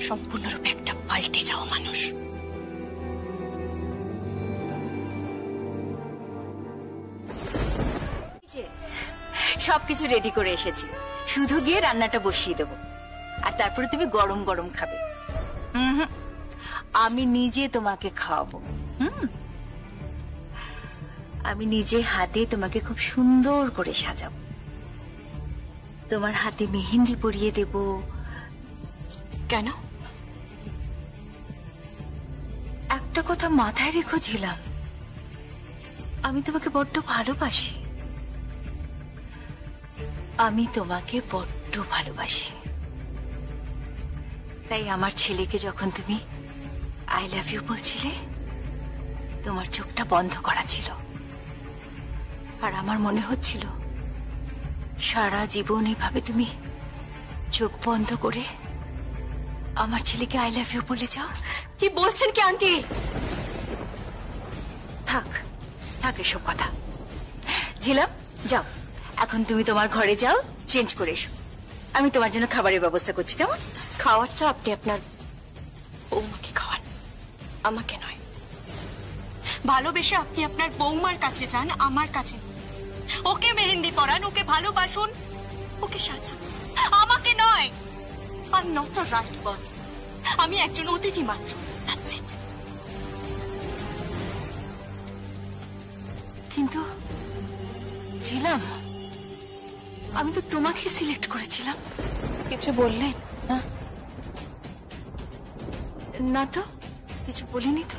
সম্পূর্ণরূপে একটা পাল্টে যাওয়া মানুষ। সবকিছু রেডি করে এসেছি, শুধু গিয়ে রান্নাটা বসিয়ে দেবো আর তারপরে তুমি গরম গরম খাবে। আমি নিজে তোমাকে খাওয়াবো। আমি নিজে হাতে তোমাকে খুব সুন্দর করে সাজাবো, তোমার হাতে মেহেন্দি পরিয়ে দেব। কেন? একটা কথা মাথায় রেখো ছিলাম, আমি তোমাকে বড্ড ভালোবাসি। আমি তোমাকে বড্ড ভালোবাসি। তাই আমার ছেলেকে যখন তুমি আই লাভ ইউ বলছিলে, তোমার চোখটা বন্ধ করা ছিল। আর আমার মনে হচ্ছিল সারা জীবন এভাবে তুমি চোখ বন্ধ করে আমার ছেলেকে আই লাভ ইউ বলে যাও। কি বলছেন কি আন্টি? থাক থাক এসব কথা। ঝিলাম যাও, এখন তুমি তোমার ঘরে যাও, চেঞ্জ করে এসো। আমি তোমার জন্য খাবারের ব্যবস্থা করছি। কেমন? খাওয়ারটা আপনি আপনার বৌমাকে খাওয়ান, আমাকে নয়। ভালোবেসে আপনি আপনার বৌমার কাছে যান, আমার কাছে। ওকে মেহেন্দি পরান, ওকে ভালোবাসুন, ওকে সাজান, আমাকে নয়। I am not a right person. আমি একজন অতিথি মাত্র, দ্যাটস ইট। কিন্তু ছিলাম, আমি তো তোমাকে সিলেক্ট করেছিলাম। কিছু বললেন? না তো, কিছু বলিনি তো।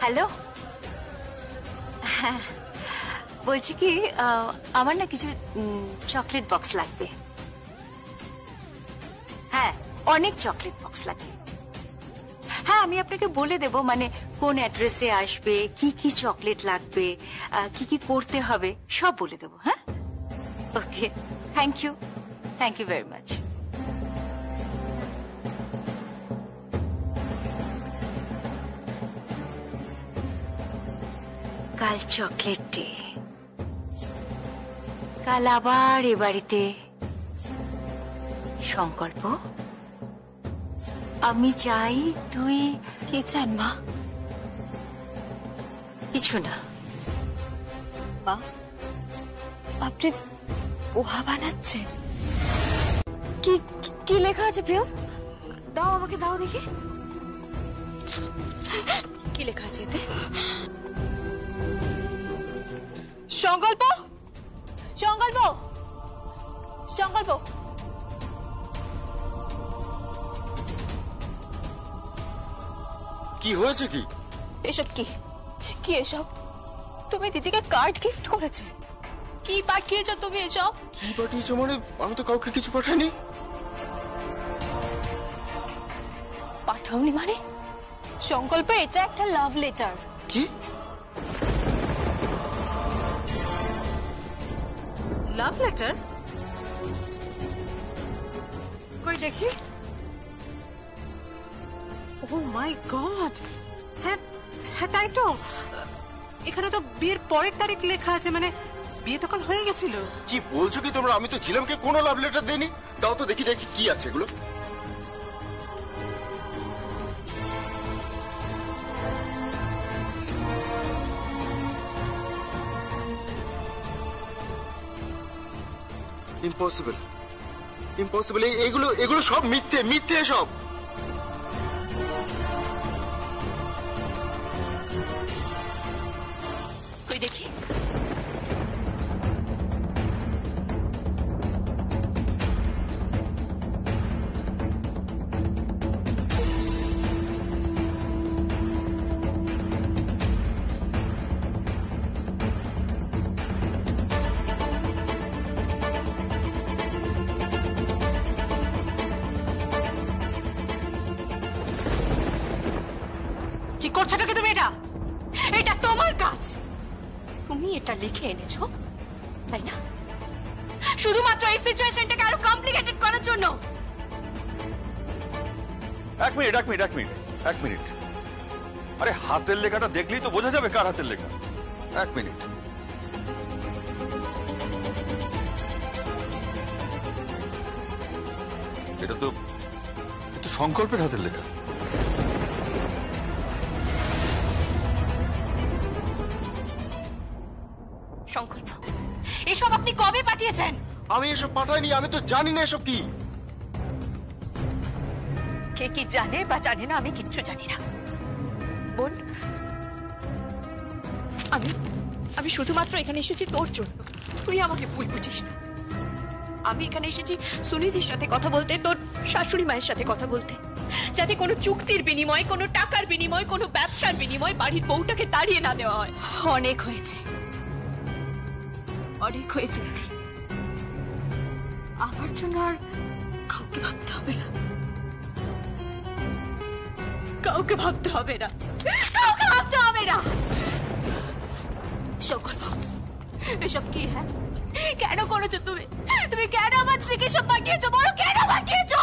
হ্যালো, বলছি কি আমার না কিছু চকলেট বক্স লাগবে। হ্যাঁ, অনেক চকলেট বক্স লাগবে। হ্যাঁ, আমি আপনাকে বলে দেব, মানে কোন অ্যাড্রেসে আসবে, কি কি চকলেট লাগবে, কি কি করতে হবে, সব বলে দেব। হ্যাঁ, ওকে, থ্যাংক ইউ ভেরি মাচ। কাল চকলেট ডে, কাল আবার এ বাড়িতে সংকল্প। আমি চাই তুই কি চান মা? কিছু না। মা, আপনি পোহা বানাচ্ছেন? কি কি লেখা আছে প্রিয়ম? দাও আমাকে, দাও দেখি কি লেখা আছে এতে। সংকল্প, সংকল্প, সংকল্প। কি হয়েছে? কি এসব কি কি এসব? তুমি দিদিকে কার্ড গিফট করেছো? কি পাঠিয়েছো তুমি এসব? কি পাঠিয়েছো মানে? আমি তো কাউকে কিছু পাঠাইনি। পাঠাওনি মানে? সংকল্প, এটা একটা লাভ লেটার। কি লাভ লেটার? কই দেখি। ও মাই গড, হ্যাঁ হ্যাঁ তাই তো। এখানে তো বিয়ের পরের তারিখ লেখা আছে, মানে বিয়ে তো কাল হয়ে গেছিল। কি বলছো কি তোমরা? আমি তো ঝিলামকে কোনো লাভ লেটার দেইনি। তাও তো দেখি দেখি কি আছে এগুলো। Impossible, impossible. এগুলো এগুলো সব মিথ্যে, মিথ্যে সব। কই দেখি। কি করছো নাকি তুমি? এটা এটা তোমার কাজ। তুমি এটা লিখে এনেছো, তাই না? শুধুমাত্র এই সিচুয়েশনটাকে আরো কমপ্লিকেটেড করার জন্য। এক মিনিট। আরে হাতের লেখাটা দেখলেই তো বোঝা যাবে কার হাতের লেখা। এক মিনিট। এটা তো সংকল্পের হাতের লেখা। সংকল্প, এসব আপনি কবে পাঠিয়েছেন? আমি এসব পাঠাইনি। আমি তো জানি না এসব কি। কে কি জানে বা জানে না, আমি কিচ্ছু জানি না। বোন, আমি শুধুমাত্র এখানে এসেছি তোর জন্য। তুই আমাকে ভুল বুঝিস না। আমি এখানে এসেছি সুনিধির সাথে কথা বলতে, তোর শাশুড়ি মায়ের সাথে কথা বলতে, যাতে কোনো চুক্তির বিনিময়, কোনো টাকার বিনিময়, কোনো ব্যবসার বিনিময় বাড়ির বউটাকে তাড়িয়ে না দেওয়া হয়। অনেক হয়েছে, অনেক হয়েছে দিদি। আমার জন্য আর কাউকে ভাবতে হবে না, কাউকে ভাবতে হবে না, কাউকে ভাবতে হবে না। সংকল্প, এসব কি? হ্যাঁ, কেন করেছো তুমি? তুমি কেন আমার দিকে সব পাঠিয়েছো? বলো কেন পাঠিয়েছো?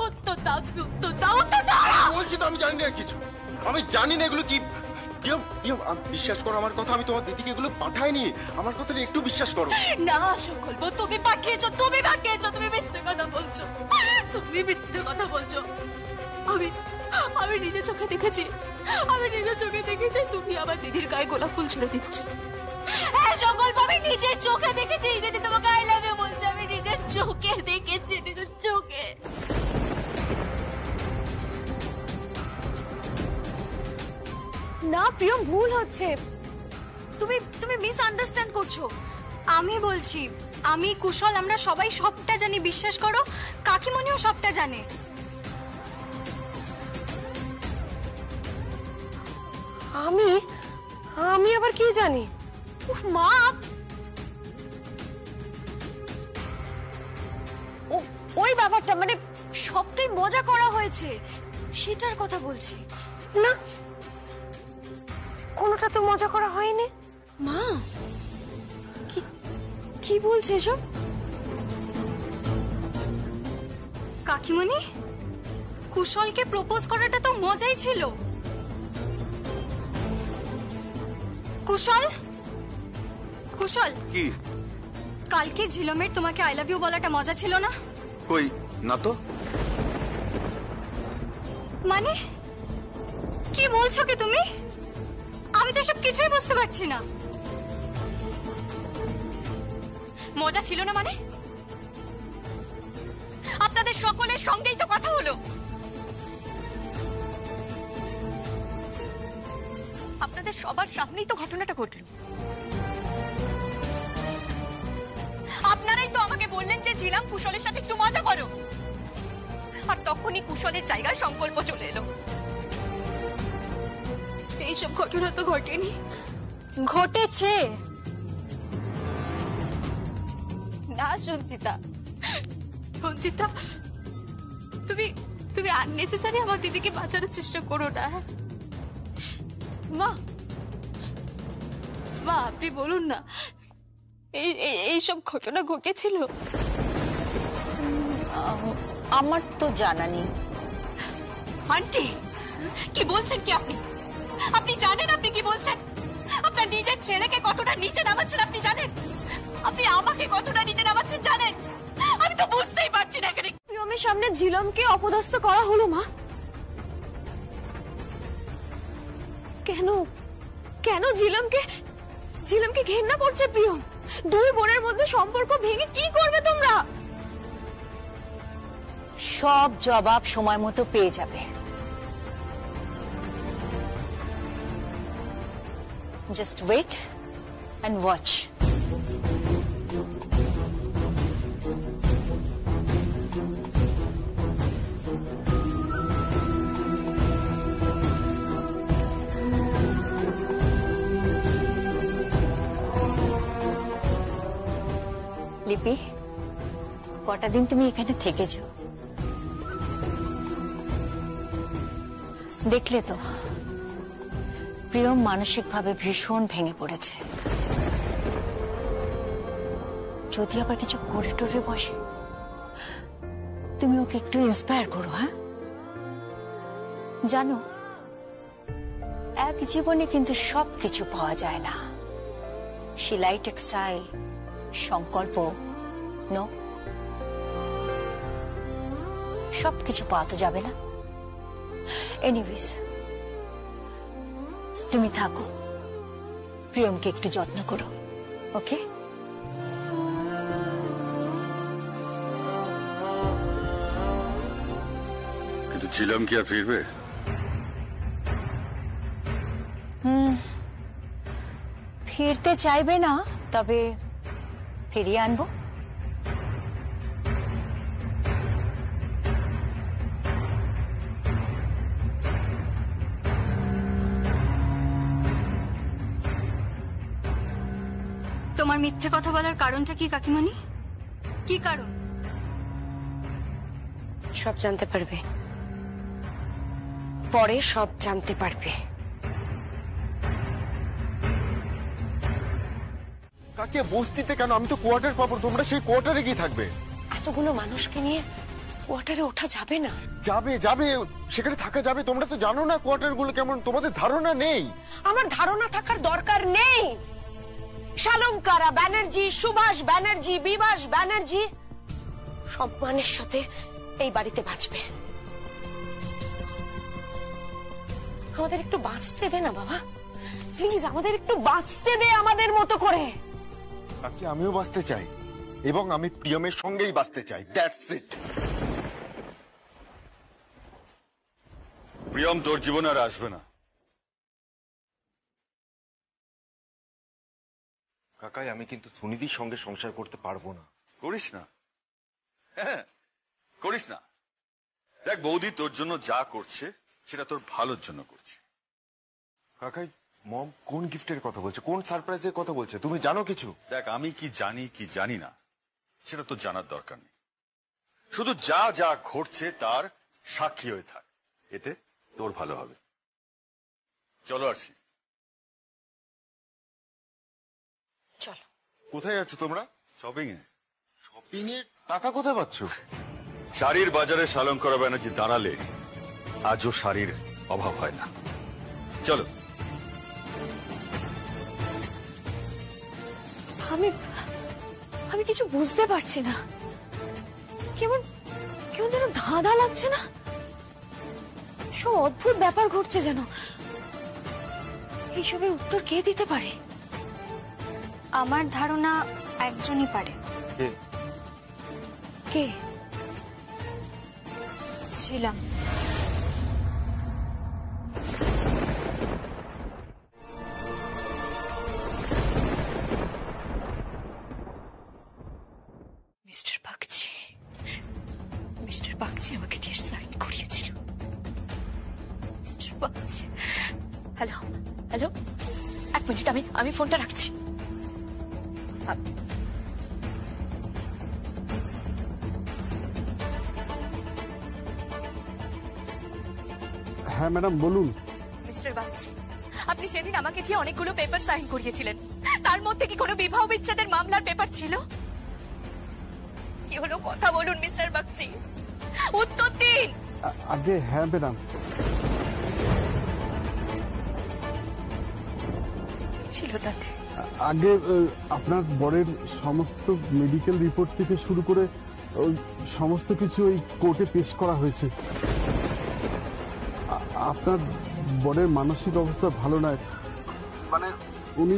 উত্তর দাও, উত্তর দাও, উত্তর দাও। বলছি তো আমি জানি না কিছু। আমি জানি না এগুলো কি। বিশ্বাস করো আমার কথা। আমি তোমার দিদিকে এগুলো পাঠাইনি। আমার কথাটা একটু বিশ্বাস করো। না সংকল্প, তুমি পাঠিয়েছো, তুমি পাঠিয়েছো। তুমি মিথ্যে কথা বলছো, তুমি মিথ্যে কথা বলছো। আমি নিজের চোখে দেখেছি, তুমি আমার দিদির গায়ে গোলাপ ফুল ছুঁড়ে দিচ্ছ। হ্যাঁ সংকল্প, আমি নিজের চোখে দেখেছি দিদি তোমাকে আই লাভ ইউ বলছে। আমি নিজের চোখে দেখেছি, নিজের চোখে। না প্রিয়ম, ভুল হচ্ছে। তুমি মিস আন্ডারস্ট্যান্ড করছো। আমি বলছি, আমি কুশল, আমরা সবাই সবটা জানি, বিশ্বাস করো। কাকিমণিও সবটা জানে। আমি আবার কি জানি? মা, ব্যাপারটা, মানে সবটাই মজা করা হয়েছে সেটার কথা বলছি। না, কোনোটা তো মজা করা হয়নি। মা কি বলছে এসব? কাকিমণি, কুশলকে প্রপোজ করাটা তো মজাই ছিল। কুশল, কুশল, কি কালকে ঝিলমের তোমাকে আই লাভ ইউ বলাটা মজা ছিল না? কই না তো। মানে কি বলছো কি তুমি? আমি তো সব কিছুই বুঝতে পারছি না। মজা ছিল না মানে? আপনাদের সকলের সঙ্গেই তো কথা হলো। আপনাদের সবার সামনেই তো ঘটনাটা ঘটলো। আপনারাই তো আমাকে বললেন যে ঝিলাম কুশলের সাথে একটু মজা করো, আর তখনই কুশলের জায়গায় সংকল্প চলে এলো। এইসব ঘটনা তো ঘটেনি। ঘটেছে না সঞ্চিতা, সঞ্চিতা, তুমি আননেসেসারি আমার দিদিকে বাঁচানোর চেষ্টা করো না। মা, আপনি বলুন না, এইসব ঘটনা ঘটেছিল? আমার তো জানা নেই। আন্টি, কি বলছেন কি আপনি? আপনি জানেন আপনি কি বলছেন? আপনার নিজের ছেলেকে কতটা নিচে নামাচ্ছেন আপনি জানেন? আপনি আমাকে কতটা নিচে নামাচ্ছেন জানেন? আমি তো বুঝতেই পারছি না এখানে। প্রিয়মের সামনে ঝিলমকে অপদস্থ করা হলো মা। কেন কেন ঝিলমকে ঘেন্না করছে প্রিয়ম? দুই বোনের মধ্যে সম্পর্ক ভেঙে কি করবে তোমরা? সব জবাব সময় মতো পেয়ে যাবে। Just wait and watch. Lipi, কটা দিন তুমি এখানে থেকেছো, দেখলে তো প্রিয়ম মানসিকভাবে ভীষণ ভেঙে পড়েছে। যদি আবার কিছু করে টোরে বসে, তুমি ওকে একটু ইন্সপায়ার করো। হ্যাঁ, জানো এক জীবনে কিন্তু সবকিছু পাওয়া যায় না। সেলাই, টেক্সটাইল, সংকল্প, নো, সবকিছু পাওয়া তো যাবে না। এনিওয়েজ, তুমি থাকো, প্রিয়মকে একটু যত্ন করো, ওকে? কিন্তু ছিলাম কি আর ফিরবে? ফিরতে চাইবে না, তবে ফিরিয়ে আনবো। তোমার মিথ্যে কথা বলার কারণটা কি কাকিমণি? কি কারণ? সব জানতে পারবে, পরে সব জানতে পারবে। কাকে বস্তিতে কেন? আমি তো কোয়ার্টার পাবো, তোমরা সেই কোয়ার্টারে গিয়ে থাকবে। এতগুলো মানুষকে নিয়ে কোয়ার্টারে ওঠা যাবে না। যাবে যাবে, সেখানে থাকা যাবে। তোমরা তো জানো না কোয়ার্টার গুলো কেমন, তোমাদের ধারণা নেই। আমার ধারণা থাকার দরকার নেই। শালঙ্কারা ব্যানার্জি, সুভাষ ব্যানার্জি, বিভাস ব্যানার্জি সম্মানের সাথে এই বাড়িতে বাঁচবে। আমাদের একটু বাঁচতে দে না বাবা, প্লিজ আমাদের একটু বাঁচতে দে আমাদের মতো করে। কাকি, আমিও বাঁচতে চাই এবং আমি প্রিয়মের সঙ্গেই বাঁচতে চাই। That's it. প্রিয়ম তোর জীবনে আর আসবে না। কাকাই, আমি কিন্তু সুনিধির সঙ্গে সংসার করতে পারবো না। করিস না, হ্যাঁ করিস না। দেখ বৌদি তোর জন্য যা করছে সেটা তোর ভালোর জন্য করছে। কাকাই, মম কোন গিফটের কথা বলছে, কোন সারপ্রাইজের কথা বলছে, তুমি জানো কিছু? দেখ, আমি কি জানি কি জানি না সেটা তো জানার দরকার নেই। শুধু যা যা ঘটছে তার সাক্ষী হয়ে থাক, এতে তোর ভালো হবে। চলো আসি। চলো। কোথায় যাচ্ছ তোমরা? শপিং এ? শপিং এ টাকা কোথায় পাচ্ছ? শাড়ির বাজারে শালঙ্করা ব্যানার্জি দাঁড়ালে আজও শাড়ির অভাব হয় না। চলো। আমি কিছু বুঝতে পারছি না, কেমন কেমন যেন ধাঁধা লাগছে না, সব অদ্ভুত ব্যাপার ঘটছে যেন। এইসবের উত্তর কে দিতে পারে? আমার ধারণা একজনই পারে। কে? ছিলাম। মিস্টার বাগচি আমাকে দিয়ে সাইন করিয়েছিল। মিস্টার বাগচি। হ্যালো হ্যালো, এক মিনিট, আমি ফোনটা রাখছি। হ্যাঁ ম্যাডাম বলুন। মিস্টার বাগচি, আপনি সেদিন আমাকে দিয়ে অনেকগুলো পেপার সাইন করিয়েছিলেন, তার মধ্যে কি কোনো বিবাহ বিচ্ছেদের মামলার পেপার ছিল? কি হলো কথা বলুন মিস্টার বাগচি, উত্তর দিন। আগে হ্যাঁ ম্যাডাম। ছিল তাতে? আগে আপনার বরের সমস্ত মেডিকেল রিপোর্ট থেকে শুরু করে ওই সমস্ত কিছু ওই কোর্টে পেশ করা হয়েছে। আপনার বরের মানসিক অবস্থা ভালো নয়, মানে উনি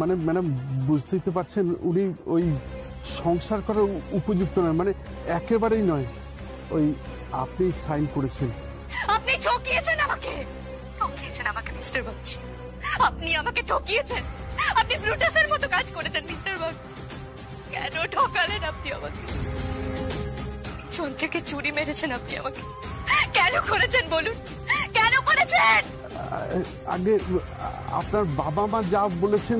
মানে ম্যাডাম বুঝতেই তো পারছেন, উনি ওই সংসার করার উপযুক্ত নয়, মানে একেবারেই নয়। ওই আপনি সাইন করেছেন। আপনি ঠকিয়েছেন আমাকে, ঠকিয়েছেন আমাকে মিস্টার বাগচি, আপনি আমাকে ঠকিয়েছেন। আপনি ব্রুটাসের মতো কাজ করেছেন মিস্টার বাগচি। কেন ঠকালেন আপনি আমাকে? চোন থেকে চুরি মেরেছেন আপনি আমাকে, কেন করেছেন বলুন, কেন করেছেন? আগে আপনার বাবা মা যা বলেছেন।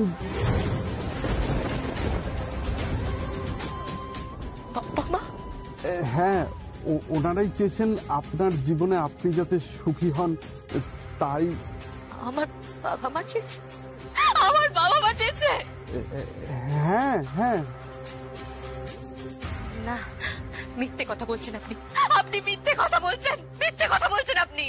হ্যাঁ, ওনারাই চেয়েছেন আপনার জীবনে আপনি যাতে সুখী হন, তাই। আমার বাবা মা চেয়েছে? আমার বাবা মা চেয়েছে? হ্যাঁ হ্যাঁ। না, মিথ্যে কথা বলছেন আপনি, আপনি মিথ্যে কথা বলছেন, মিথ্যে কথা বলছেন আপনি।